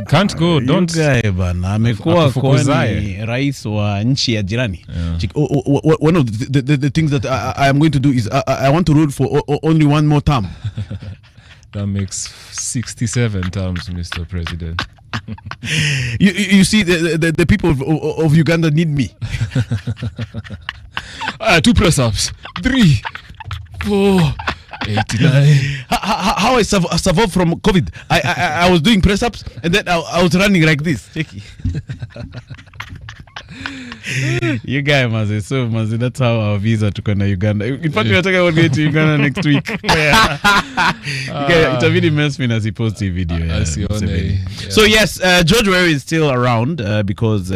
Can't go, don't. Guy bana amekuwa kwani rais wa nchi ya jirani. One of the things that I am going to do is I want to rule for only one more term. That makes 67 terms, Mr. President. you see, the people of Uganda need me. 2 press-ups, 3, 4, 89. How I survived from COVID? I was doing press-ups and then I was running like this. You guys must so must that's how our visa to go to Uganda. In fact, we are talking about going to Uganda next week. Itabidi Mesfin as he posts a video. So yes, George Waweru is still around because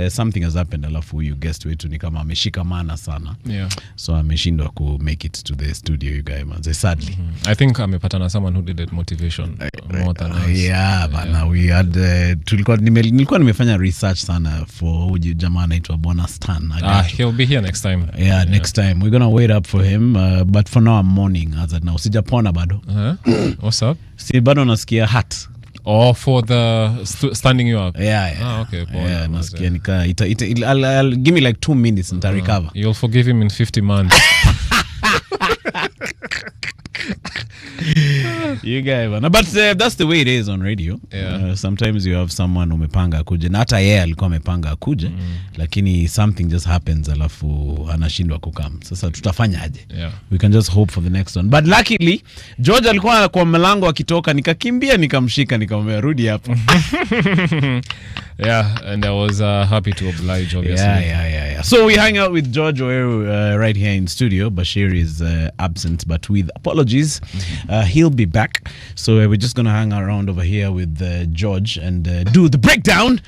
something has happened. Alafu you guessed wetu ni kama ameshikamana sana. Yeah. So ameshindwa ku make it to the studio, you guys must sadly. I think amepatana someone who did motivation more than us. Yeah, but now we had nilikuwa nimefanya research sana for jamaa anaitwa Bona Stan. He'll be here next time. Yeah, next time. We're going to wait up for him, but for now I'm mourning as at now. Sijapona bado. What's up? Si bado nasikia hat. Oh, for the standing you up. Yeah. Okay. Yeah, nasikia nika I'll give me like 2 minutes and recover. You'll forgive him in 50 months. You guys, but that's the way it is on radio. Yeah. Sometimes you have someone umepanga akuje, na hata yeye alikuwa amepanga akuje, lakini something just happens alafu anashindwa kukam. Sasa tutafanyaje? Yeah. We can just hope for the next one. But luckily George alikuwa kwa mlango akitoka, nikakimbia nikamshika nikamwambia rudi hapo. Yeah, and I was happy to oblige, obviously. Yeah. So we hang out with George Waweru right here in studio. Bashir is absent, but with apologies, he'll be back. So we're just going to hang around over here with George and do the breakdown,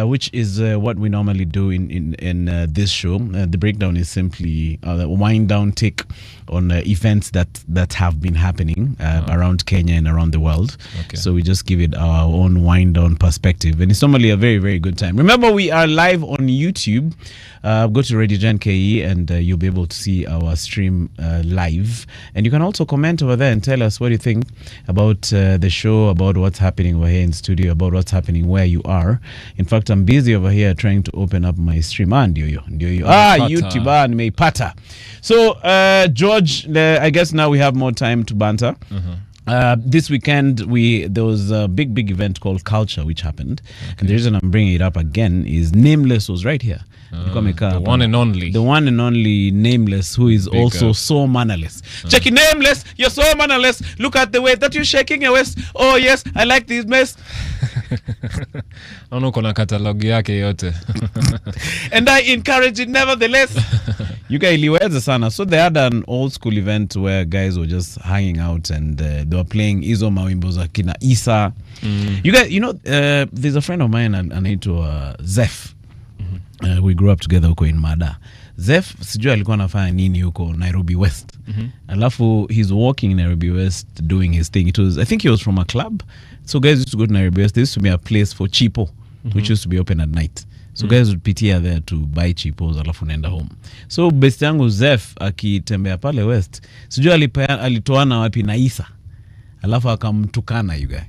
which is what we normally do in this show. The breakdown is simply a wind down take on events that have been happening around Kenya and around the world. Okay. So we just give it our own wind down perspective, and it's normally a very, very good time. Remember, we are live on YouTube. Go to Radio Gen KE and you'll be able to see our stream live, and you can also comment over there and tell us what you think about the show, about what's happening over here in studio, about what's happening where you are. In fact, I'm busy over here trying to open up my stream. YouTube nimeipata. So George, I guess now we have more time to banter. This weekend there was a big event called Culture which happened. Okay. And the reason I'm bringing it up again is Nameless was right here. The one and only Nameless, who is also so mannerless. Check it, Nameless, you're so mannerless. Look at the way that you're shaking your waist. Oh yes, I like this mess. Kuna catalog yake yote. And I encourage it nevertheless. You guys iliweza sana. So they had an old school event where guys were just hanging out and they were playing hizo mawimbo za kina Isa. You guys, there's a friend of mine anaitwa Zef. We grew up together huko in Mada. Zef sijui alikuwa anafanya nini huko Nairobi West. Alafu he's walking in Nairobi West doing his thing. I think he was from a club. So guys used to go to Nairobi West. There used to be a place for chipo, which used to be open at night. So guys would pitia there to buy chipos alafu naenda home. So best yangu Zef akitembea pale West, sijui alitoana wapi na Isa. Alafu akamtukana you guy.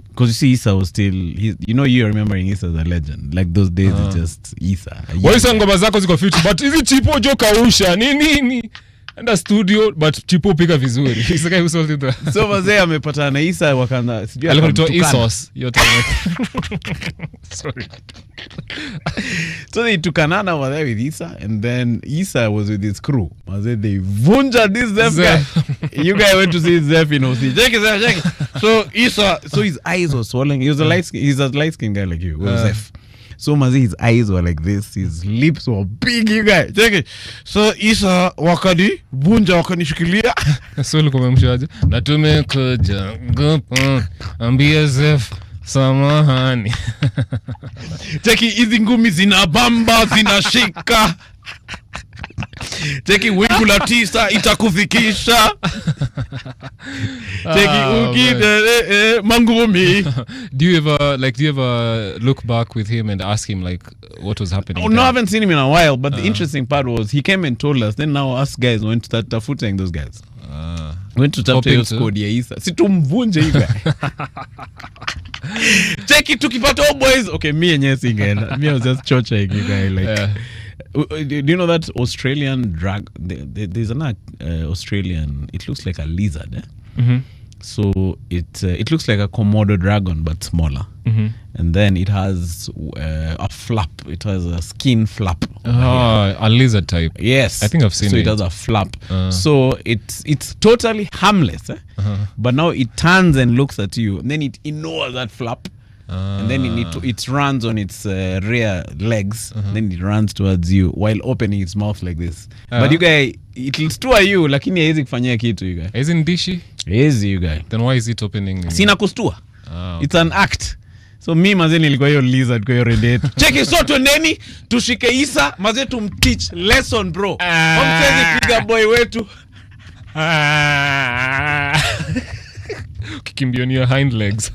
Because you see, Isa was still, you're remembering Isa as a legend. Like those days, it's just Isa. Waisa ngoma zako ziko fit, but hizi chipo jo kausha, nini? And a studio, but chipo pika vizuri. He's the guy who sold it there. So wazee amepata na Isa wakana, sijui akamtukana. Isos, yote. Sorry. So they tukanana over there with Isa, and then Isa was with his crew. Wazee, they vunja this Zef guy. You guys went to see Zef in OC. Check it. So Isa, his eyes were swollen. He's a light skin guy like you. Zef. So mazi, his eyes were like this, his lips were big, you guys. Check it. So Isa wakani vunja wakanishikilia. So lukumemshaje. Na tumekuja ngopo ambia Zef samahani. Cheki hizi ngumi zinabamba zinashika. Cheki wingu la 9 itakufikisha. Cheki ukide mangumi. Do you ever look back with him and ask him like what was happening? Oh, no, I haven't seen him in a while, but the interesting part was he came and told us. Then now us guys went to start tafuting those guys. Went to tap to squad ya Isa. Si tumvunje hivi. Check it tukipata all boys. Okay, me and yes again. Me I was just choching you guy like. Do you know that Australian drag? There's an Australian. It looks like a lizard. Mm-hmm. So it looks like a Komodo dragon but smaller. Mm-hmm. And then it has a flap. It has a skin flap. A lizard type. Yes, I think I've seen it. So it has a flap. So it's totally harmless. But now it turns and looks at you, and then it ignores that flap. And then it runs on its rear legs. Then it runs towards you while opening its mouth like this. But you guys, it'll stua you, lakini haiwezi kufanyia kitu you guys. Isn't dishi? Easy you guys. Then why is it opening? Sina kustua. Okay. It's an act. So mi mazee nilikuwa hiyo lizard kwa hiyo redeto. Check it, so twendeni tushike Isa mazee tumteach lesson bro. Mtezi piga boy wetu. Kikimbia on your hind legs.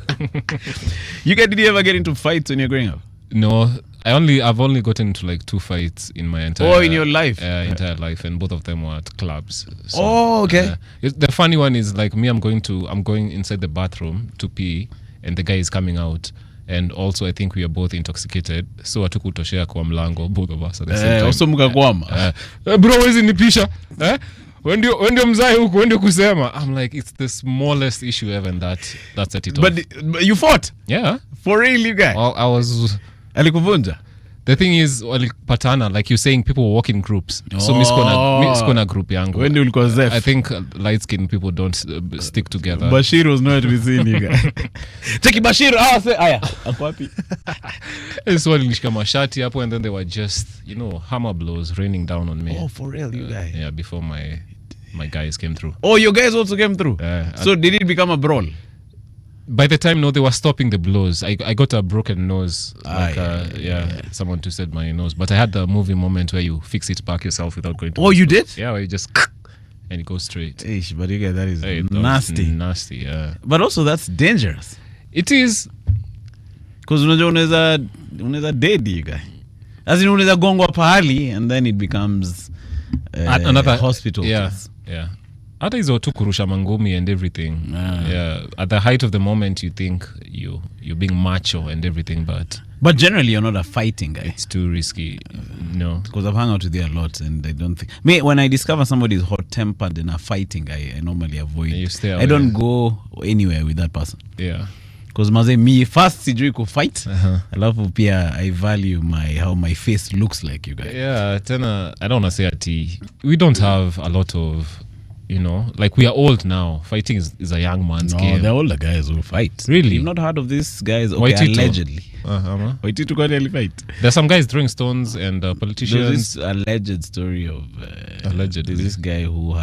You guys, did you ever get into fights when you're growing up? No, I've only gotten into like 2 fights in my entire in your life? Entire life, and both of them were at clubs. So, okay. The funny one is like me, I'm going inside the bathroom to pee, and the guy is coming out, and also I think we are both intoxicated, so hatukutoshea kwa mlango, both of us at the same time. Also mkakwama. Bro, wezi nipisha? When do mzai huko, when do kusema? I'm like, it's the smallest issue ever, and that set it off. But you fought? Yeah. For real, you guys? I was... Alikuvunja? The thing is, patana, like you're saying, people walk in groups. So mi sikona group yangu. When do you call Zef? I think light-skinned people don't stick together. Bashir was nowhere to be seen, you guys. Cheki Bashir, aya, ako wapi? So nilishika mashati hapo, and then they were just, hammer blows raining down on me. Oh, for real, you guys? Yeah, before my guys came through. Oh, your guys also came through? So did it become a brawl? By the time, no, they were stopping the blows. I got a broken nose. Someone twisted my nose. But I had the movie moment where you fix it back yourself without going to... Oh, you did? Yeah, where you just... and it goes straight. Ish, but you guys, that is nasty. Nasty, yeah. But also, that's dangerous. It is. Because unaweza dead, you guys. As in, unaweza gongwa pahali, and then it becomes another hospital. Yeah, case. Yeah. Hata hizo tu kurusha mangumi and everything. Yeah. At the height of the moment, you think you're being macho and everything, but generally you're not a fighting guy. It's too risky. No. Because I've hung out with you a lot, and I don't think... when I discover somebody is hot-tempered and a fighting guy, I normally avoid. You stay away. I don't go anywhere with that person. Yeah. Because maze me first sijui ku fight. Alafu pia I value how my face looks like, you guys. Yeah, tena I don't want to say ati we don't have a lot of... like we are old now. Fighting is a young man's game. No, they're older guys who fight. Really? You've not heard of these guys? Okay, Waitito. Allegedly. Waitito can't fight. There's some guys throwing stones and politicians. There's this alleged story of allegedly this guy who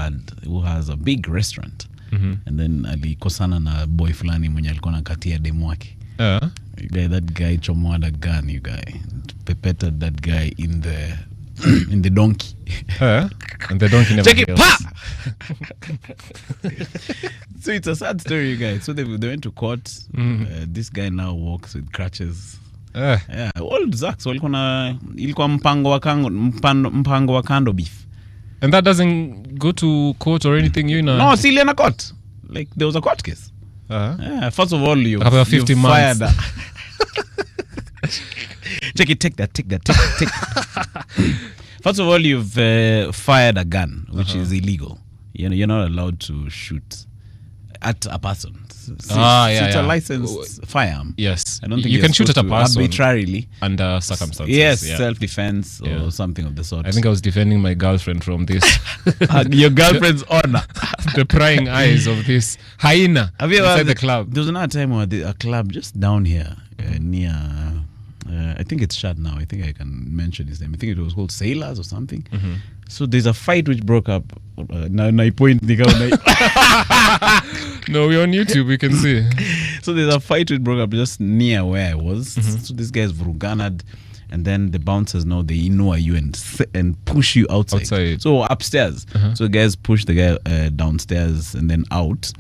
has a big restaurant. And then alikosana na boy fulani mwenye alikuwa nakatia demu wake. That guy chomoa the gun, you guy. Pepeted that guy in the donkey. And the donkey never check it, pa! So it's a sad story, you guys. So they went to court. This guy now walks with crutches. Yeah, old Zaks ilikuwa mpango wa kando beef. And that doesn't go to court or anything, No, still in a court. Like there was a court case. Yeah, first of all, you 50 months. Fired check it, take that. First of all, you've fired a gun, which is illegal. You're not allowed to shoot at a person. It's a licensed firearm. Yes. I don't think you can shoot at a person arbitrarily under circumstances. Yes, self-defense or something of the sort. I think I was defending my girlfriend from this. Your girlfriend's honor. The prying eyes of this hyena inside the club. There was another time where a club just down here near... I think it's shut now. I think I can mention his name. I think it was called Sailors or something. So there's a fight which broke up. No, we're on YouTube. We can see. So there's a fight which broke up just near where I was. So this guy's Vruganad, and then the bouncers know they know you and push you outside. So upstairs. So the guys push the guy downstairs and then out.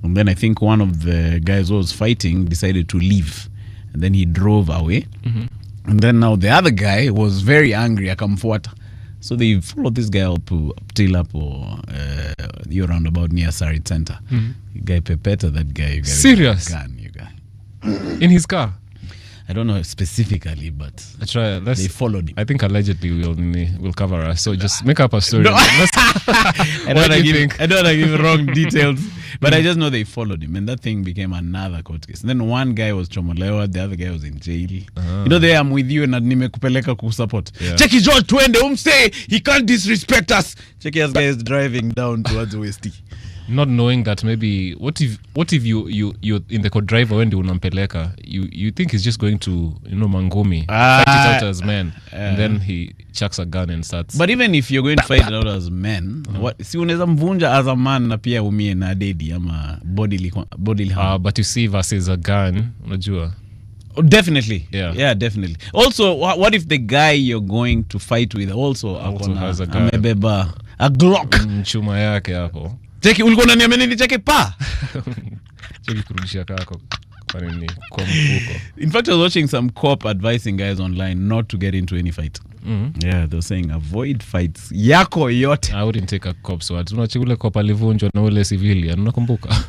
And then I think one of the guys who was fighting decided to leave. And then he drove away. And then now the other guy was very angry. Akamfuata. So they followed this guy up till up or you're roundabout near Sarit Center. You guy pepeta that guy. You guy serious? Gun, you guy. In his car. I don't know specifically, but they followed him. I think allegedly will cover us. So just make up a story. No. I don't want to give wrong details, but I just know they followed him, and that thing became another court case. And then one guy was chomolewa, the other guy was in jail. You know, I'm with you and nimekupeleka kusupport. Cheki George twende, umstay. He can't disrespect us. Cheki as guy is driving down towards Westy. Not knowing that maybe what if you're in the co-driver when they unampeleka, you think he's just going to Mangumi fight it out as men, and then he chucks a gun and starts. But even if you're going to fight it out as men, si unaweza mvunja as a man na pia umie na dedi ama bodily harm. But you see versus a gun, unajua. Oh, definitely. Yeah, definitely. Also, what if the guy you're going to fight with also has a gun, amebeba a Glock chuma yake hapo? Cheki ulikuwa unaniambia nini cheki pa? Cheki kurudisha kako kwa nini kwa mfuko. In fact, I was watching some cop advising guys online not to get into any fight. Yeah, they were saying avoid fights yako yote. I wouldn't take a cop's word. Unacheki ule cop alivunjwa na ule civilian, unakumbuka?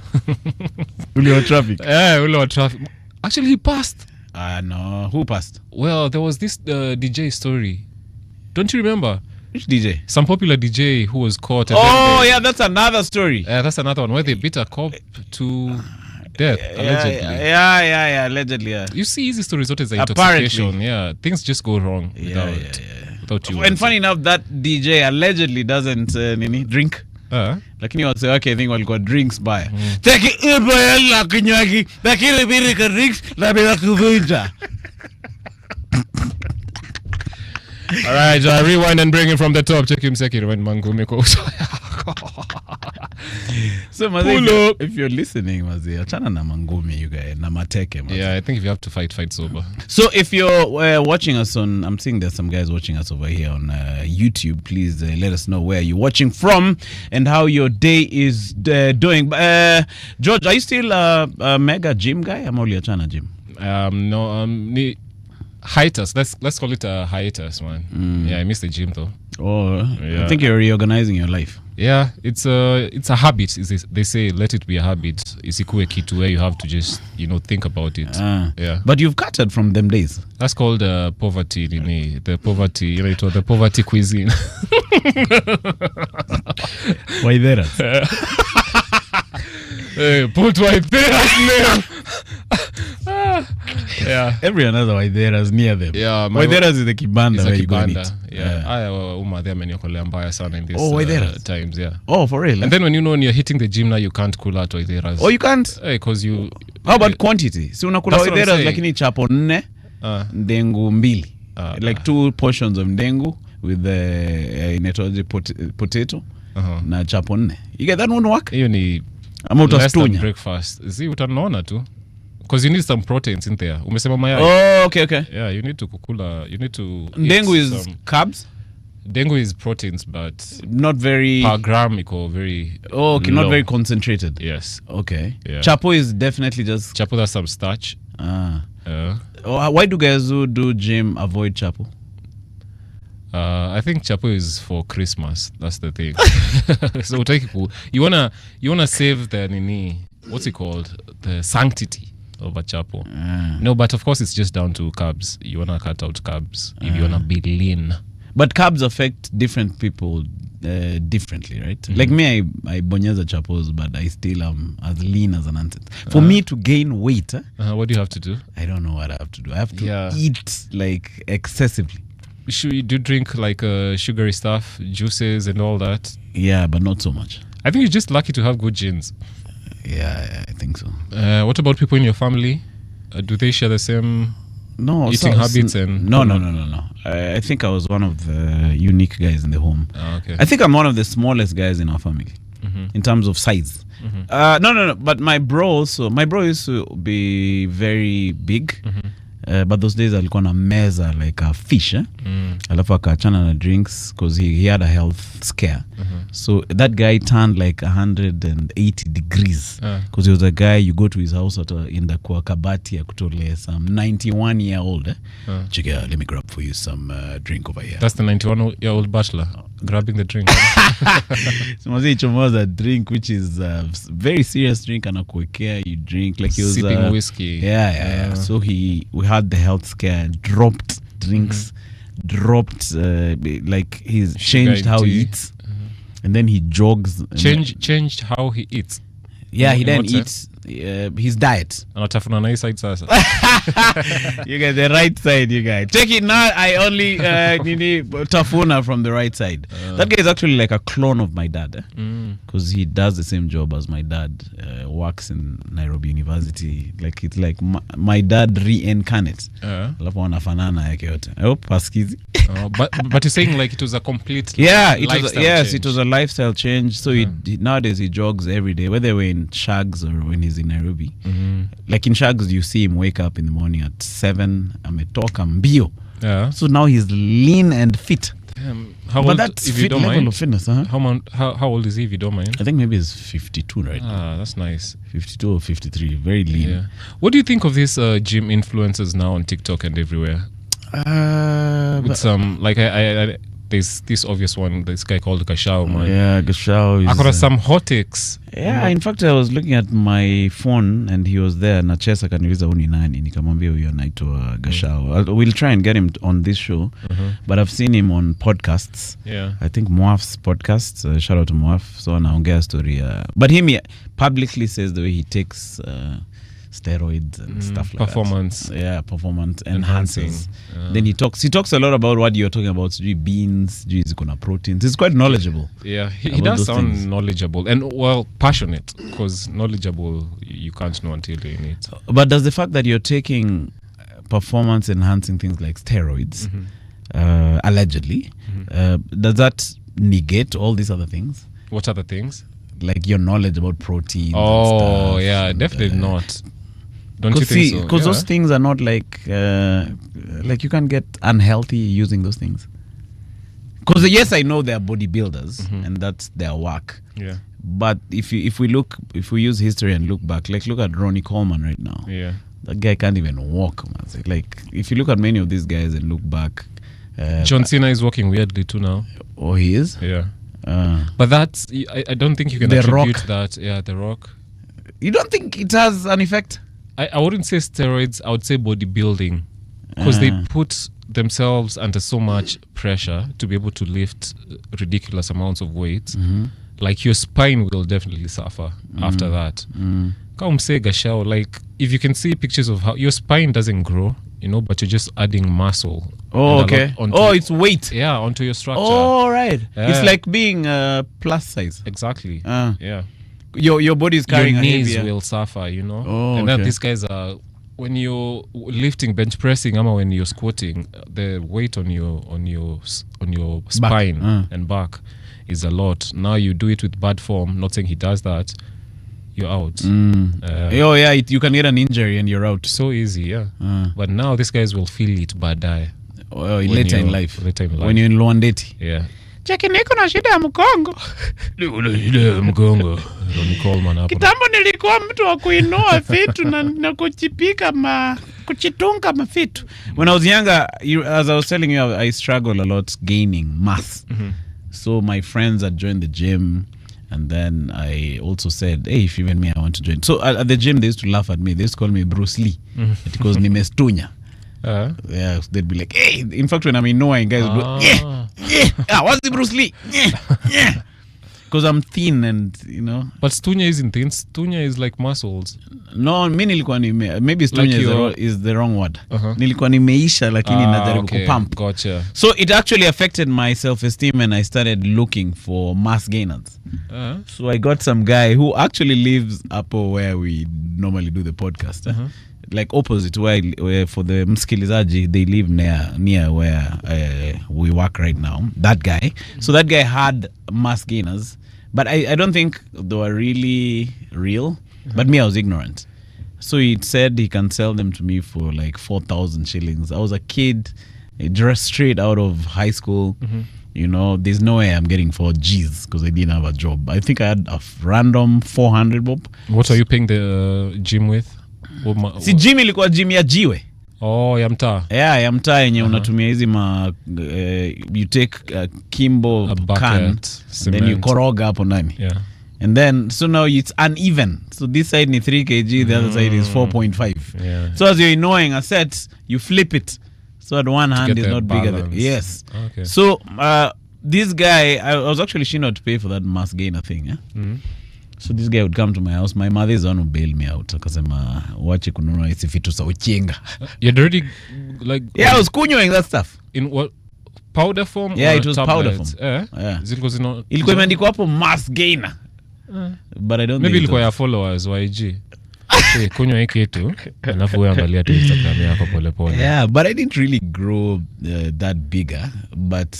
Ule wa traffic. Ule wa traffic. Actually he passed. No, who passed? Well, there was this DJ story. Don't you remember? Which DJ? Some popular DJ who was caught. And yeah, that's another story. That's another one where they beat a cop to death, allegedly. Yeah, allegedly, yeah. You see, easy stories, what is the intoxication? Yeah, things just go wrong without you. And funny enough, that DJ allegedly doesn't drink. Lakini wase wake I think walikuwa drinks baya. Taki ibaya la kinywaji, lakini bili ka drinks la bila kuvunja. All right, rewind and bring it from the top. Check him second when Mangumi goes. So Mazi, if you're listening, Mazi, achana na Mangumi, you guys, na mateke, Mazi. Yeah, I think if you have to fight sober. So if you're watching us on, I'm seeing there's some guys watching us over here on YouTube. Please let us know where you're watching from and how your day is doing. George, are you still a mega gym guy? I'm only achana gym. No, hiatus. Let's call it a hiatus, man. Yeah, I miss the gym though. I think you're reorganizing your life. Yeah, it's a habit. They say let it be a habit. Isikue kitu where you have to just think about it. Yeah. But you've cutted from them days. That's called poverty. The poverty. It was the poverty cuisine. Waweru. Hey, put Waweru's name. Yeah. Everyone has a Waweru's near them. Yeah, Waweru's is the kibanda where you go and eat. Yeah. They ameniokolea mbaya sana in this times. Yeah. Oh, for real? And then when you're hitting the gym now, you can't cool out Waweru's. Oh, you can't? Because you. How about quantity? Si unakula Waweru's lakini chapo 4, ndengu 2. Like 2 portions of ndengu with the potato na chapo 4. You get that won't work? Hiyo ni less than breakfast. See, utanona tu. Because you need some proteins in there. Umesema mayai. Oh, okay. Yeah, you need to kukula. You need to. Ndengu is carbs? Ndengu is proteins, but not very. Per gram, very. Oh, okay, low. Not very concentrated. Yes. Okay. Yeah. Chapo is definitely just. Chapo has some starch. Why do guys who do gym avoid chapo? I think chapo is for Christmas. That's the thing. So you wanna save the nini. What's it called? The sanctity of a chapo. No, but of course it's just down to carbs. You wanna cut out carbs if you wanna be lean. But carbs affect different people differently, right? Like me, I bonyeza chapos, but I still am as lean as an ant. For me to gain weight, what do you have to do? I don't know what I have to do. I have to eat like excessively. Should you do drink like sugary stuff, juices and all that? Yeah, but not so much. I think you're just lucky to have good genes. Yeah, I think so. What about people in your family? Do they share the same eating habits? No. I think I was one of the unique guys in the home. Okay. I think I'm one of the smallest guys in our family in terms of size. No. But my bro used to be very big. But those days alikuwa na meza like a fish. Alafu akaachana na drinks because he had a health scare. So that guy turned like 180 degrees because he was a guy you go to his house in the kwa kabati ya kutole some 91-year-old. Check out, let me grab for you some drink over here. That's the 91-year-old bachelor. grabbing the drink. So Mazi chomoza drink, which is a very serious drink, anakuwekea you drink like he was sipping whiskey. Yeah. So we had the health scare, dropped drinks, dropped like he's changed how he eats, and then he jogs. Changed how he eats. Yeah, he then eats his diet. Anatafuna na hii side sasa. You get the right side, you guys. Check it now. I only tafuna from the right side. That guy is actually like a clone of my dad, because he does the same job as my dad. Works in Nairobi University. Like it's like my dad reincarnate. Alafu wanafanana yake yote. I hope paskizi. But you're saying like it was a complete change. It was a lifestyle change. So nowadays he jogs every day, whether we're in Shags or when he's in Nairobi. Like in Shags, you see him wake up in the morning at 7, ametoka mbio. So now he's lean and fit. How but old, that's if fit you don't level mind? of fitness, How old is he, if you don't mind? I think maybe he's 52 right now. That's nice. 52 or 53, very lean. Yeah. What do you think of these gym influencers now on TikTok and everywhere? With some, like I there's this obvious one, this guy called Gashao, man. Yeah, Gashao is... I got some hot takes. Yeah, in fact I was looking at my phone and he was there, na Chesa kaniuliza uni nani, nikamwambia huyo anaitwa Gashao. We'll try and get him on this show, but I've seen him on podcasts. Yeah. I think Moaf's podcast, shout out to Moaf, so anaongea story. But him publicly says the way he takes steroids and stuff like performance. that. Yeah, performance enhancing. Then he talks a lot about what you're talking about, beans, zikuna proteins. He's quite knowledgeable. Yeah, he does sound knowledgeable and passionate, because knowledgeable you can't know until you're in it. But does the fact that you're taking performance enhancing things like steroids, allegedly, does that negate all these other things? What other things? Like your knowledge about protein. Oh, yeah, definitely not. Don't you think so? Because those things are not like you can't get unhealthy using those things. Because yes, I know they're bodybuilders and that's their work. Yeah. But if we use history and look back, like look at Ronnie Coleman right now. Yeah. That guy can't even walk, man. Like if you look at many of these guys and look back, John Cena is walking weirdly too now. Oh, he is? Yeah. But that's, I don't think you can attribute that. Yeah, The Rock. You don't think it has an effect? I wouldn't say steroids, I would say bodybuilding, because they put themselves under so much pressure to be able to lift ridiculous amounts of weight. Like your spine will definitely suffer after that. Come say Gashao, like if you can see pictures of how your spine doesn't grow, but you're just adding muscle. Oh, okay. It's weight. Yeah, onto your structure. Oh, right. Yeah. It's like being plus size. Exactly. Yeah. Your body is carrying your knees a will suffer, Oh, and then these guys are, when you're lifting bench pressing, when you're squatting, the weight on your spine and back is a lot. Now you do it with bad form. Not saying he does that. You're out. You can get an injury and you're out. So easy, yeah. But now these guys will feel it baadaye. Later in life. When you're in Luandeti. Yeah. Cheki niko na shida ya mgongo. Ronnie Coleman hapo. Kitambo nilikuwa mtu wa kuinua vitu na kuchitunga mafitu. When I was younger, as I was telling you, I struggled a lot gaining mass. So my friends had joined the gym. And then I also said, hey, if even me, I want to join. So at the gym, they used to laugh at me. They used to call me Bruce Lee. Because nimestunya. Yeah, they'd be like, hey. In fact, when I'm annoying, guys would go, yeah. What's the Bruce Lee? Yeah. Because I'm thin and, But stunya isn't thin. Stunya is like muscles. No, maybe stunya is the wrong word. Nilikuwa nimeisha lakini najaribu kupump. Gotcha. So it actually affected my self-esteem and I started looking for mass gainers. So I got some guy who actually lives up where we normally do the podcast. Like opposite where for the msikilizaji, they live near where we work right now. That guy. So that guy had mass gainers, but I don't think they were really real. But me, I was ignorant. So he said he can sell them to me for like 4,000 shillings. I was a kid, dressed straight out of high school. There's no way I'm getting 4 G's because I didn't have a job. I think I had a random 400 bob. What are you paying the gym with? Si gym ilikuwa gym ya jiwe. ya mtaa. Yeah, ya mtaa yenye unatumia hizi you take kimbo can and then you koroga hapo ndani. Yeah. And then so now it's uneven. So this side ni 3 kg, the other side is 4.5. Yeah. So as you're gnawing a set, you flip it. So at one hand is not bigger than yes. Okay. So this guy, I was actually she not to pay for that mass gainer thing. Yeah. So this guy would come to my house. My mother is the one who bailed me out. Akasema wache kununua hizi vitu za uchinga. You'd already like yeah, I was kunying that stuff. In what powder form? Yeah, or it was tablets? powder form. Yeah. Ilikuwa imeandikwa hapo mass gainer. But I don't maybe ilikuwa ya followers YG. Kunywa hiki kitu alafu wewe angalia tu Instagram yako pole pole. Yeah, but I didn't really grow that bigger, but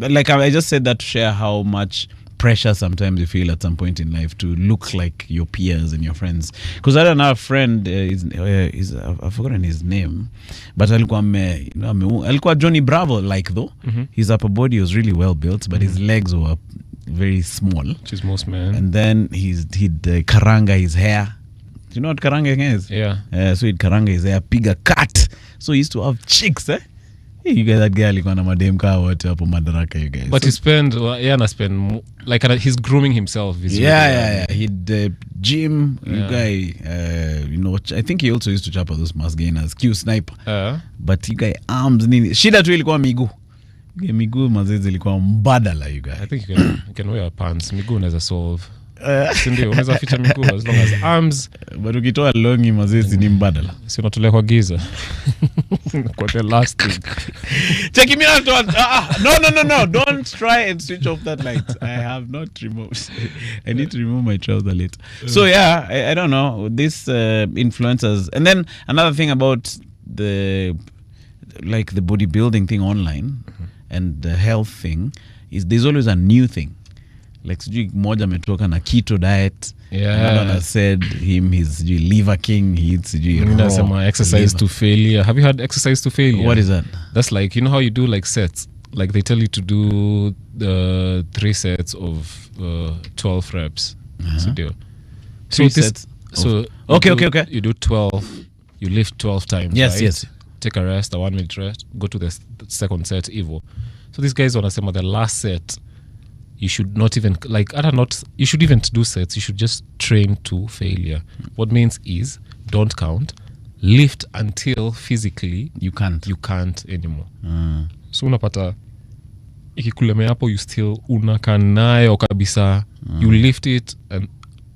like I just said that to share how much pressure sometimes you feel at some point in life to look like your peers and your friends. Because I don't have a friend, I've forgotten his name, but alikuwa Johnny Bravo like though. His upper body was really well built, but his legs were very small. Which is most men. And then he'd karanga his hair. Do you know what karanga is? Yeah. So he'd karanga his hair, bigger cut. So he used to have chicks, eh? Hey, you guys, that guy alikuwa na madem kaa wote hapo Madaraka, you guys. But he spend like he's grooming himself. Yeah. He'd gym. You guy, I think he also used to chop those mass gainers, Q sniper. But you guy arms nini. Shida tu ilikuwa miguu. Miguu mazoezi ilikuwa mbadala, you guy. I think you can wear pants. Miguu unaweza solve. Sindio, unaweza ficha miguu as long as arms. But ukitoa longi mazoezi ni mbadala. Si unatolea kwa giza. Kwa the last thing. Check me out. No. Don't try and switch off that light. I have not removed. I need to remove my trouser later. So yeah, I don't know. This influencers. And then another thing about the bodybuilding thing online and the health thing is there's always a new thing. Like sijui moja ametoka na keto diet. Another one said his liver king. He eats exercise to failure. Have you had exercise to failure? What is that? That's like, you know how you do like sets? Like they tell you to do 3 sets of 12 reps. So sets. So okay. You do 12. You lift 12 times. Yes, right? yes. Take a rest, a 1 minute rest. Go to the second set, Evo. So these guys wanasema the last set. You should not even you should even do sets. You should just train to failure. What means is don't count, lift until physically you can't anymore. So unapata ikikulemea hapo you still unakanayo kabisa. You lift it and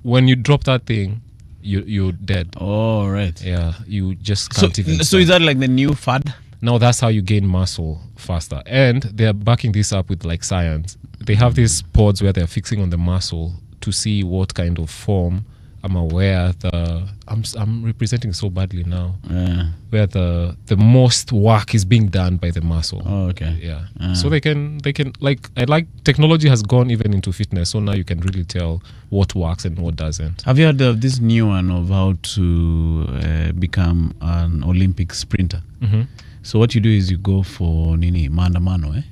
when you drop that thing you're dead. Oh right. Yeah, you just can't even. So is that like the new fad? Now that's how you gain muscle faster, and they're backing this up with like science. They have these pods where they're fixing on the muscle to see what kind of form I'm aware I'm representing so badly now. Where the most work is being done by the muscle. Oh, okay. Yeah. So they can like technology has gone even into fitness, so now you can really tell what works and what doesn't. Have you heard of this new one of how to become an Olympic sprinter? So what you do is you go for maandamano,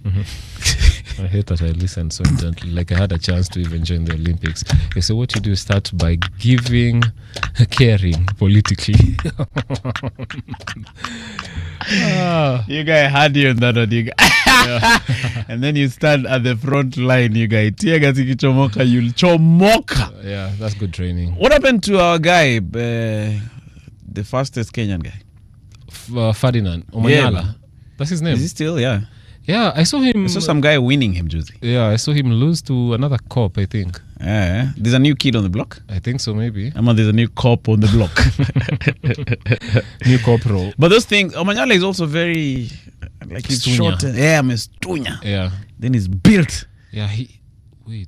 I hate that I listened so intently. Like I had a chance to even join the Olympics. Okay, so what you do is start by caring politically. You guys had you on that one, you guys. And then you stand at the front line, you guys. Tiagazikichomoka, you'll chomoka. Yeah, that's good training. What happened to our guy, the fastest Kenyan guy? Ferdinand Omanyala. Yeah. That's his name. Is he still? Yeah. Yeah, I saw some guy winning him, Nthusi. Yeah, I saw him lose to another cop, I think. There's a new kid on the block? I think so, maybe. There's a new cop on the block. New corporal. But those things, Omanyala is also very, like he's short. Yeah, Mestunya. Yeah. Then he's built. Yeah,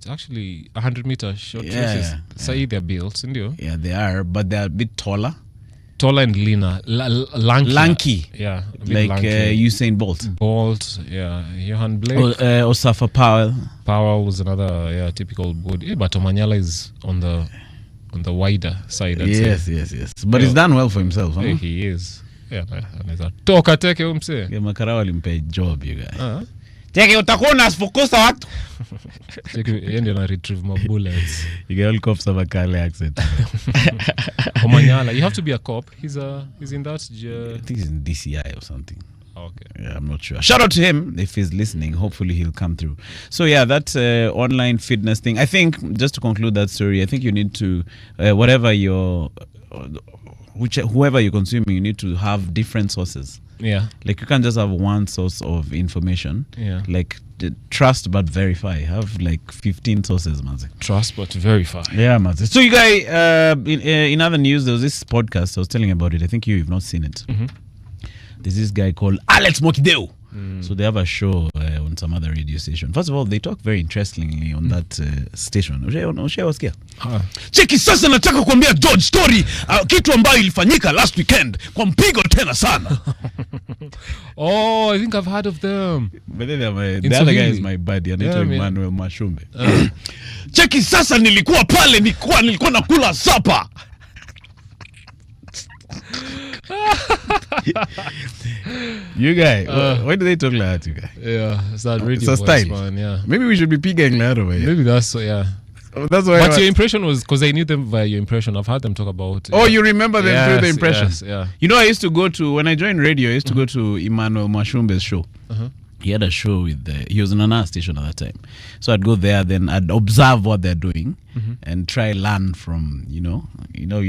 actually 100-meter short races. Said they're built, indio? Yeah, they are, but they're a bit taller. Taller and leaner. Lanky. Yeah. Like Usain Bolt, yeah. Johan Blake. Osafa Powell. Powell was another, typical body. But Omanyala is on the wider side. Yes. But he's done well for himself. Huh? He is. Yeah, anaweza toka teke umse. Makarawa alimpe job, you guys. Cheki utakuwa unasifukusa watu. Yeye ndio ana retrieve my bullets. You get all cops have a Kale accent. Omanyala, you have to be a cop. He's in that I think he's in DCI or something. Okay. Yeah, I'm not sure. Shout out to him if he's listening. Hopefully he'll come through. So yeah, that online fitness thing. I think, just to conclude that story, I think you need to, whoever you're consuming, you need to have different sources. Yeah. Like you can't just have one source of information. Yeah. Like trust but verify. Have like 15 sources, Mazi. Trust but verify. Yeah, Mazi. So you guys, in other news, there was this podcast I was telling about it. I think you've not seen it. Mm-hmm. There's this guy called Alex Mokideu. So they have a show on some other radio station. First of all, they talk very interestingly on that station. Ushawasikia? Cheki sasa nataka kuambia George story kitu ambayo ilifanyika last weekend kwa mpigo tena sana. Oh, I think I've heard of them. But then the other guy is my buddy, anaitwa Emmanuel Mashumbe. Cheki sasa nilikuwa pale nilikuwa nakula sapa. You guy, why do they talk like that, you guy? Yeah, it's that radio it's a voice, style. man, yeah. Maybe we should be pigging like that away. Maybe that's so, yeah. That's why. But your impression was, because I knew them via your impression. I've heard them talk about. Oh, you remember them through the impression? Yes, yeah. You know, I used to go to, when I joined radio, I used to go to Emmanuel Mashumbe's show. He had a show with he was on another station at that time. So I'd go there, then I'd observe what they're doing and try learn from, you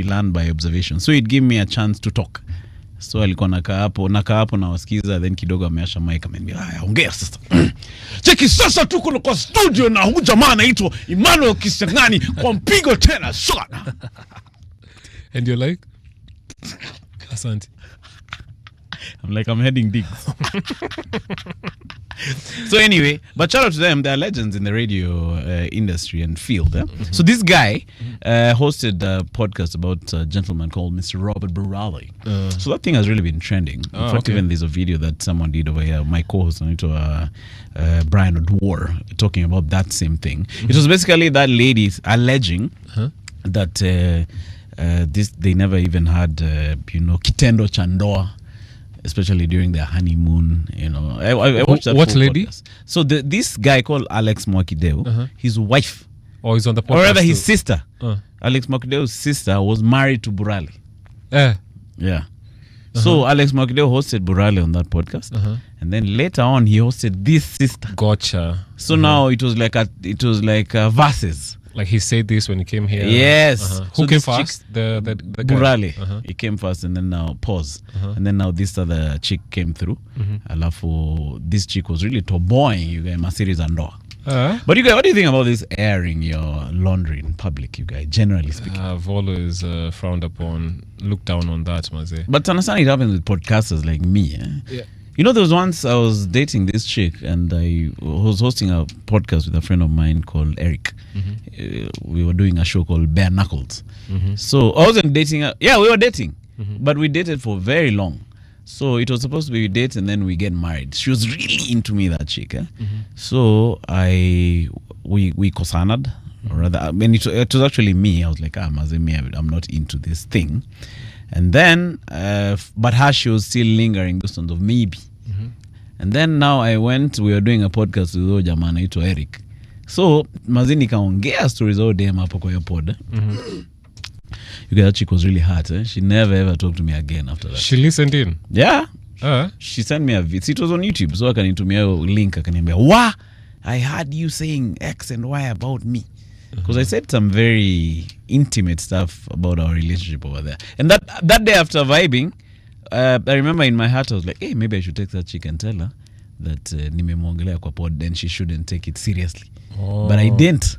learn by observation. So he'd give me a chance to talk. So alikuwa nakaa hapo na wasikiza, then kidogo ameasha mic ameniambia, "Haya, ongea sasa." Cheki sasa tuko kwa studio na huyu jamaa anaitwa Emmanuel Kisiangani kwa mpigo tena sana. And you're like, asante. I'm like, I'm heading digs. So anyway, but shout out to them. They're legends in the radio industry and field. So this guy hosted a podcast about a gentleman called Mr. Robert Burali. So that thing has really been trending. In fact, even there's a video that someone did over here, my co-host, Brian Odwar, talking about that same thing. It was basically that lady alleging that they never even had, kitendo chandoa, especially during their honeymoon. I watched that. What lady? Podcast. So this guy called Alex Mwakideu, his wife, he's on the podcast, or rather his sister, Alex Mwakideu's sister was married to Burali. Yeah. So Alex Mwakideu hosted Burali on that podcast, and then later on he hosted this sister. Gotcha. So now it was like verses. Like he said this when he came here. Yes. Who came first? The guy. Burali. He came first, and then now pause. And then now this other chick came through. Alafu this chick was really toboying you guys, Mercedes and Ndoa. But you guys, what do you think about this airing your laundry in public, you guys, generally speaking? I've always frowned upon, looked down on that, Maze. But understand it happens with podcasters like me. Yeah. There was once I was dating this chick, and I was hosting a podcast with a friend of mine called Eric. We were doing a show called Bare Knuckles. So I wasn't dating her. Yeah, we were dating, but we dated for very long. So it was supposed to be we date and then we get married. She was really into me, that chick. So we cosanad, or rather, I mean, it was actually me. I was like, I'm not into this thing. And then, but her, she was still lingering those sort of maybe. And then now we were doing a podcast with huyo jamaa anaitwa Eric. So mazini kaongea stories all day hapo kwa hiyo pod. You guys, that chick was really hurt. She never ever talked to me again after that. She listened in? Yeah. She sent me a video. It was on YouTube. So akanitumia link, akaniambia, "Wa, I heard you saying X and Y about me." Because I said some very intimate stuff about our relationship over there. And that day after vibing, I remember in my heart I was like, hey, maybe I should text that chick and tell her that nimemwongelea kwa pod, then she shouldn't take it seriously. But I didn't.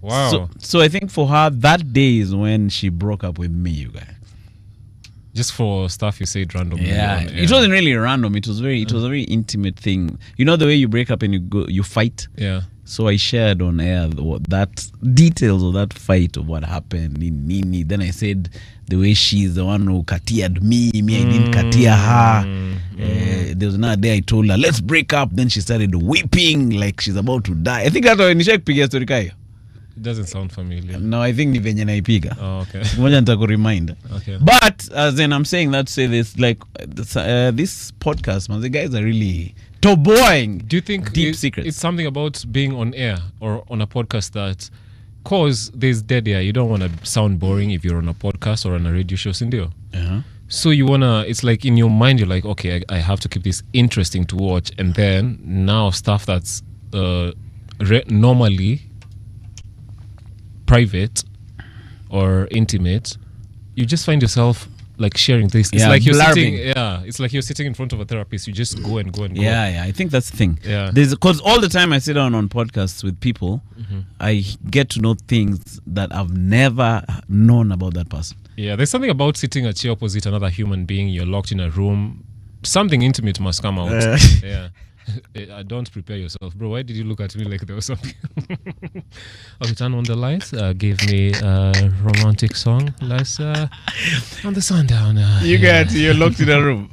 Wow. So I think for her, that day is when she broke up with me, you guys. Just for stuff you said randomly. Yeah. It wasn't really random. It was a very intimate thing. You know the way you break up and you fight? Yeah. So I shared on air that details of that fight, of what happened in Nini. Then I said the way she's the one who katiaed me, I didn't katia her. There was another day I told her, let's break up. Then she started weeping like she's about to die. I think that's why Nishak pigia story kayo. It doesn't sound familiar. No, I think ni venye naipiga. Oh, okay. Moja nitakuremind. Okay. But as in I'm saying that to say this, like this podcast, man, the guys are really toboing. Do you think deep secrets? It's something about being on air or on a podcast that, cause there's dead air, you don't want to sound boring if you're on a podcast or on a radio show, sindio? Uh-huh. So you wanna, it's like in your mind you're like, okay, I have to keep this interesting to watch, and then now stuff that's normally private or intimate, you just find yourself like sharing this. It's like you're blurbing. it's like you're sitting in front of a therapist. You just go and go and go. Yeah, I think that's the thing. Yeah. Because all the time I sit down on podcasts with people, I get to know things that I've never known about that person. Yeah, there's something about sitting at your opposite another human being. You're locked in a room. Something intimate must come out. Yeah. Don't prepare yourself, bro. Why did you look at me like there was something? Okay, turn on the lights. Give me a romantic song. Let's on the sundown. You're locked in a room.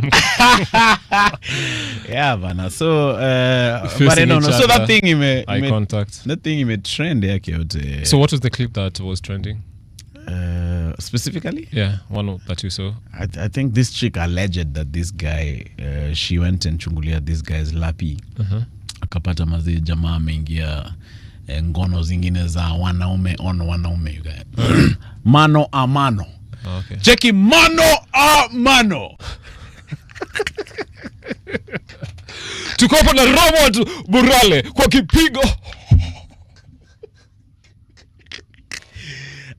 Yeah, man. So, but I don't know. So that thing eye contact. That thing trend yake. So what was the clip that was trending? Specifically? Yeah, one that you saw. I think this chick alleged that this guy, she went and chungulia this guy's lapi. Akapata mazi jamaa ameingia ngono zingine za wanaume on wanaume, you guys. Mano a mano. Okay. Cheki mano a mano. Tuko hapa na Robert Burale kwa kipigo.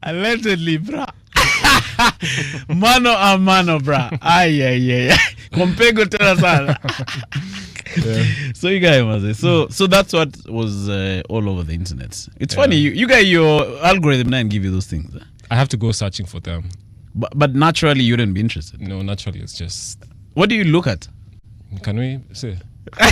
Allegedly, bra. Mano a mano, bra. Ay. Kompego tena sana. So you guys must say. So that's what was all over the internet. It's funny, you guys, your algorithm didn't give you those things. I have to go searching for them. But naturally you wouldn't be interested. No, naturally it's just. What do you look at? Can we say? I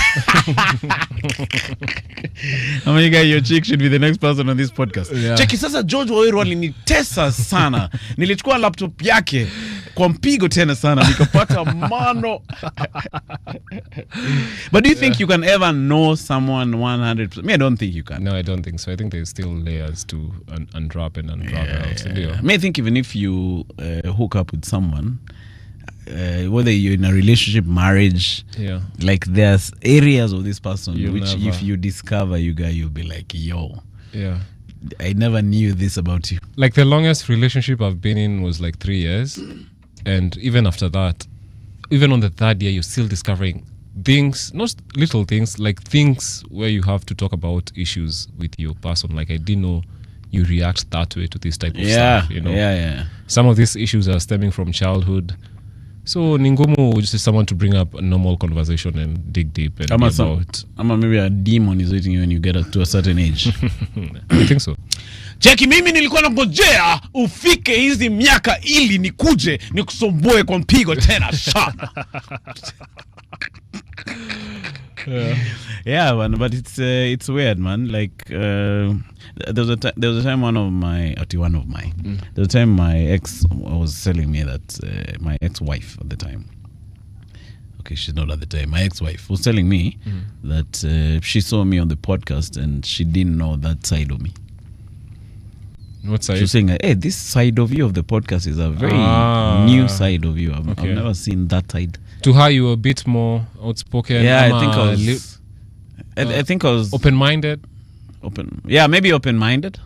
mean, you guys, your chick should be the next person on this podcast. Yeah. Cheki sasa George Waweru alinitesa sana. Nilichukua laptop yake kwa mpigo tena sana nikapata mano. But do you think you can ever know someone 100%? Me, I don't think you can. No, I don't think so. I think there's still layers to unwrap and unravel out. I mean, I think even if you hook up with someone, whether you're in a relationship, marriage, like there's areas of this person if you discover, you'll be like, yo, I never knew this about you. Like the longest relationship I've been in was like 3 years, and even after that, even on the third year, you're still discovering things, not little things, like things where you have to talk about issues with your person. Like, I didn't know you react that way to this type of stuff, you know. Some of these issues are stemming from childhood. So Ningomu just is someone to bring up a normal conversation and dig deep and maybe a demon is waiting you when you get to a certain age. I think so. Cheki, mimi nilikuwa nangojea ufike hizi miaka ili nikuje nikusomboe kwa mpigo tena sana. Yeah, man, but it's weird, man. Like there was a time there was a time my ex was telling me that my ex-wife at the time. Okay, she's not at the time. My ex-wife was telling me that she saw me on the podcast and she didn't know that side of me. What side? She was saying, hey, this side of you of the podcast is a very new side of you. I've never seen that side. To her, you were a bit more outspoken. Yeah, I think I was open-minded. Maybe open-minded.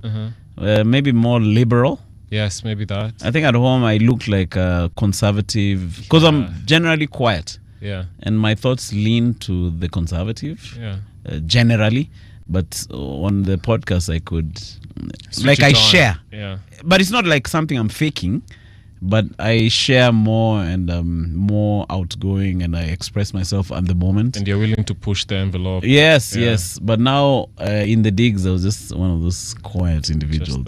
Maybe more liberal. Yes, maybe that. I think at home I look like a conservative because I'm generally quiet. Yeah. And my thoughts lean to the conservative. Generally, but on the podcast I could I share. Yeah. But it's not like something I'm faking. But I share more and more outgoing, and I express myself at the moment. And you're willing to push the envelope. Yes. But now in the digs, I was just one of those quiet individuals.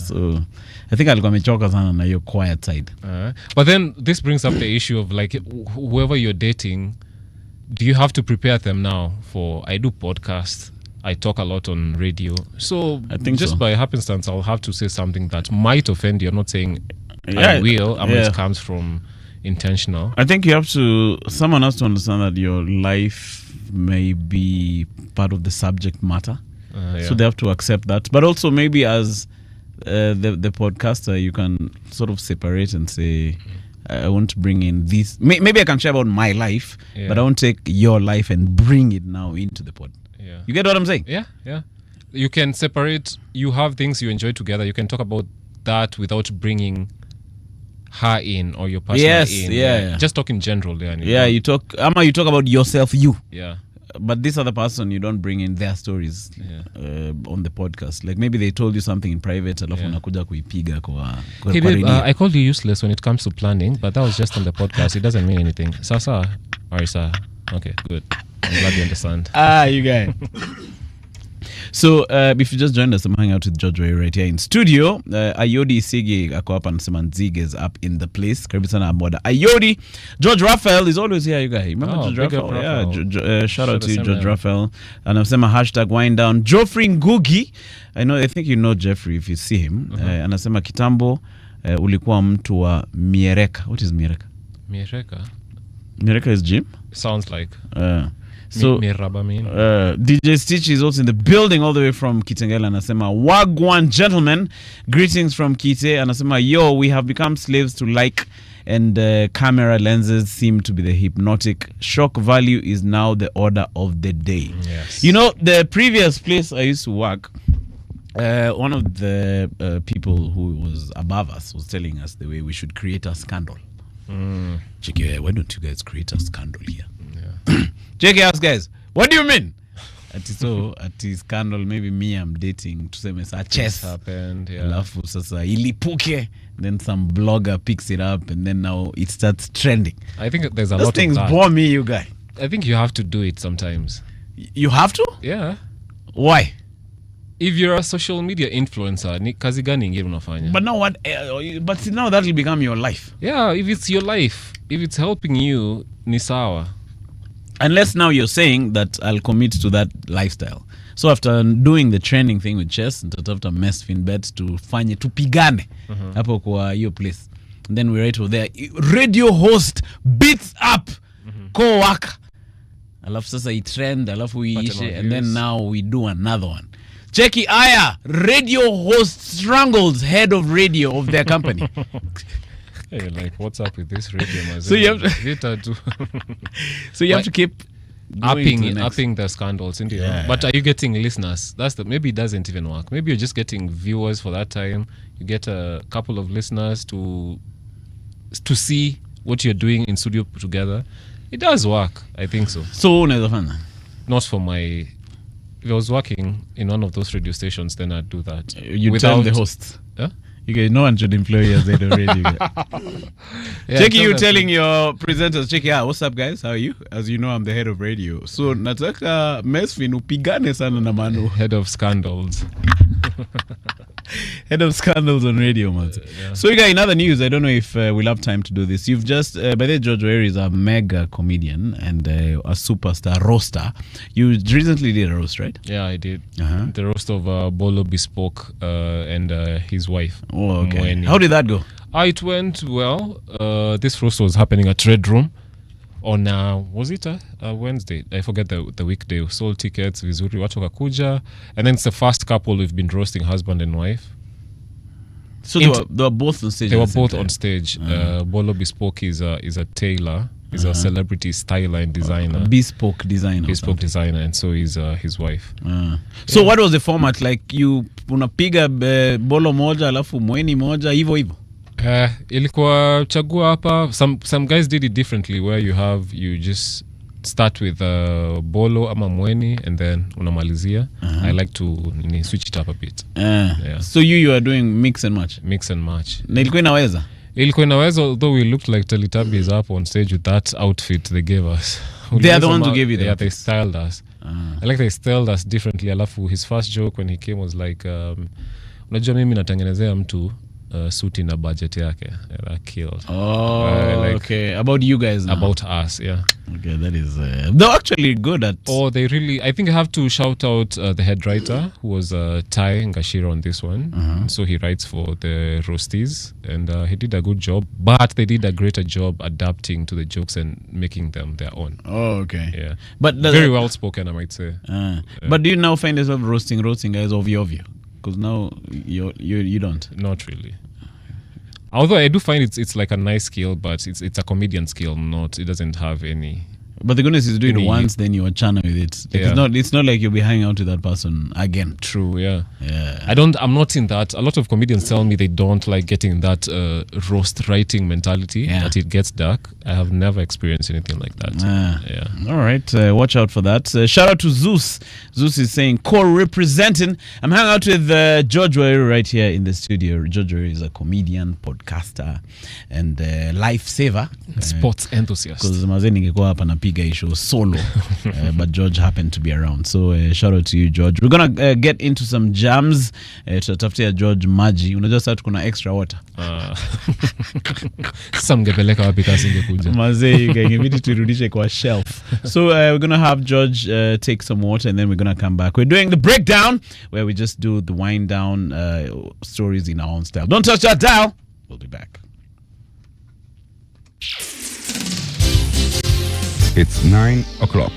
So I think I'll go mechoka sana na your quiet side. But then this brings up the issue of like whoever you're dating, do you have to prepare them now for? I do podcasts. I talk a lot on radio. So I think just by happenstance, I'll have to say something that might offend you. I'm not saying I will. It comes from intentional. I think someone has to understand that your life may be part of the subject matter. So they have to accept that. But also maybe as the podcaster, you can sort of separate and say, I won't bring in this. Maybe I can share about my life, but I won't take your life and bring it now into the pod. Yeah. You get what I'm saying? Yeah. You can separate. You have things you enjoy together. You can talk about that without bringing her in or your partner in. Yeah. Just talk in general. You talk about yourself, you. Yeah. But this other person, you don't bring in their stories on the podcast. Like maybe they told you something in private, alafu unakuja kuipiga kwa hey babe, I called you useless when it comes to planning, but that was just on the podcast. It doesn't mean anything. Sasa, Arisa. Okay, good. I'm glad you understand. You guys. So if you just joined us, I'm hanging out with George Waweru right here in studio. Ayodi Sigi ako hapa anasema Nzige is up in the place. Karibu sana Amoda. Ayodi, George Raphael is always here, you guys. Remember George Raphael? Yeah, shout out to you, George Raphael. And anasema hashtag wind down. Geoffrey Ngugi. I think you know Jeffrey if you see him. Anasema kitambo ulikuwa mtu wa Miereka. What is Miereka? Miereka is gym? Sounds like. So DJ Stitch is also in the building all the way from Kitengela. Anasema wagwan gentlemen, greetings from Kite. Anasema yo, we have become slaves to like and camera lenses seem to be the hypnotic. Shock value is now the order of the day. Yes. You know, the previous place I used to work, one of the people who was above us was telling us the way we should create a scandal. Check, why don't you guys create a scandal here? Check it out, guys. What do you mean? At scandal, maybe me I'm dating tuseme sa chess happened, alafu sasa ilipuke, then some blogger picks it up and then now it starts trending. I think there's a Those lot things of that. bore me, you guy. I think you have to do it sometimes. You have to? Yeah. Why? If you're a social media influencer, ni kazi gani ingine unafanya? But now what? But now that will become your life. Yeah, if it's your life, if it's helping you, ni sawa. Unless now you're saying that I'll commit to that lifestyle. So after doing the training thing with chess, nitatafuta Mesfin.MJ tufanye tupigane hapo kwa hiyo place. And then we're right over there. Radio host beats up co-worker. Alafu sasa i-trend, alafu iishe, and then now we do another one. Cheki aya, radio host strangles head of radio of their company. Hey, like, what's up with this radio? So you have to keep upping the scandals, into But are you getting listeners? Maybe it doesn't even work. Maybe you're just getting viewers for that time. You get a couple of listeners to see what you're doing in studio together. It does work. I think so. So not for my. If I was working in one of those radio stations, then I'd do that. You tell the hosts. Huh? You guys, no one should employ you as head of radio. Checky, you telling your presenters, Checky, what's up guys? How are you? As you know, I'm the head of radio. So nataka Mesfin upigane sana na Manu. Head of scandals. Head of scandals on radio, man. So you guys, in other news, I don't know if we'll have time to do this. You've just, by the way, George Waweru is a mega comedian and a superstar roaster. You recently did a roast, right? Yeah, I did. The roast of Bolo Bespoke and his wife. Oh, okay. Mweni. How did that go? It went well. This roast was happening at Red Room on was it a Wednesday? I forget the weekday. Sold tickets, vizuri, watu wakakuja, and then it's the first couple we've been roasting, husband and wife. So they were both on stage. They were both on stage. Bolo Bespoke is a tailor. He's a celebrity styler and designer. Bespoke designer. Bespoke designer, and so is his wife. So what was the format? Like you unapiga bolo moja alafu mweni moja hivyo hivyo? Ilikuwa chagua hapa. Some guys did it differently, where you just start with bolo ama mweni and then unamalizia. I like to switch it up a bit. So you are doing mix and match? Mix and match. Na ilikuwa inaweza? Although we looked like Teletubbies up on stage with that outfit they gave us. They are the ones who gave you that? Yeah, they styled us. I like they styled us differently. Alafu his first joke when he came was like, unajua mimi natengenezea mtu suit na budget yake. That killed. Okay. About you guys now. About us, yeah. Okay, that is... they're actually good at... Oh, they really... I think I have to shout out the head writer, who was Tai Ngashira on this one. So he writes for the roasties, and he did a good job, but they did a greater job adapting to the jokes and making them their own. Oh, okay. Yeah. But very well spoken, I might say. But do you now find yourself roasting guys obvio? Because now you don't. Not really. Although I do find it's like a nice skill, but it's a comedian skill. It doesn't have any. But the goodness is, do it once, then you're channel with it. Like it's not like you'll be hanging out with that person again. True, yeah. Yeah. I'm not in that. A lot of comedians tell me they don't like getting that roast writing mentality, that it gets dark. I have never experienced anything like that. All right. Watch out for that. Shout out to Zeus. Zeus is saying, core representing. I'm hanging out with George Waweru right here in the studio. George Waweru is a comedian, podcaster, and lifesaver. Sports enthusiast. Because mazee ningekuwa hapa napiga show solo, but George happened to be around. So shout out to you, George. We're gonna get into some jams. Tutatafutia George maji. Unajua sasa kuna extra water. Samgepeleka wapi kasi ingekuja. Mazee ingebidi turudishe kwa shelf. So we're gonna have George take some water, and then we're gonna come back. We're doing the breakdown, where we just do the wind down stories in our own style. Don't touch that dial. We'll be back. It's 9 o'clock.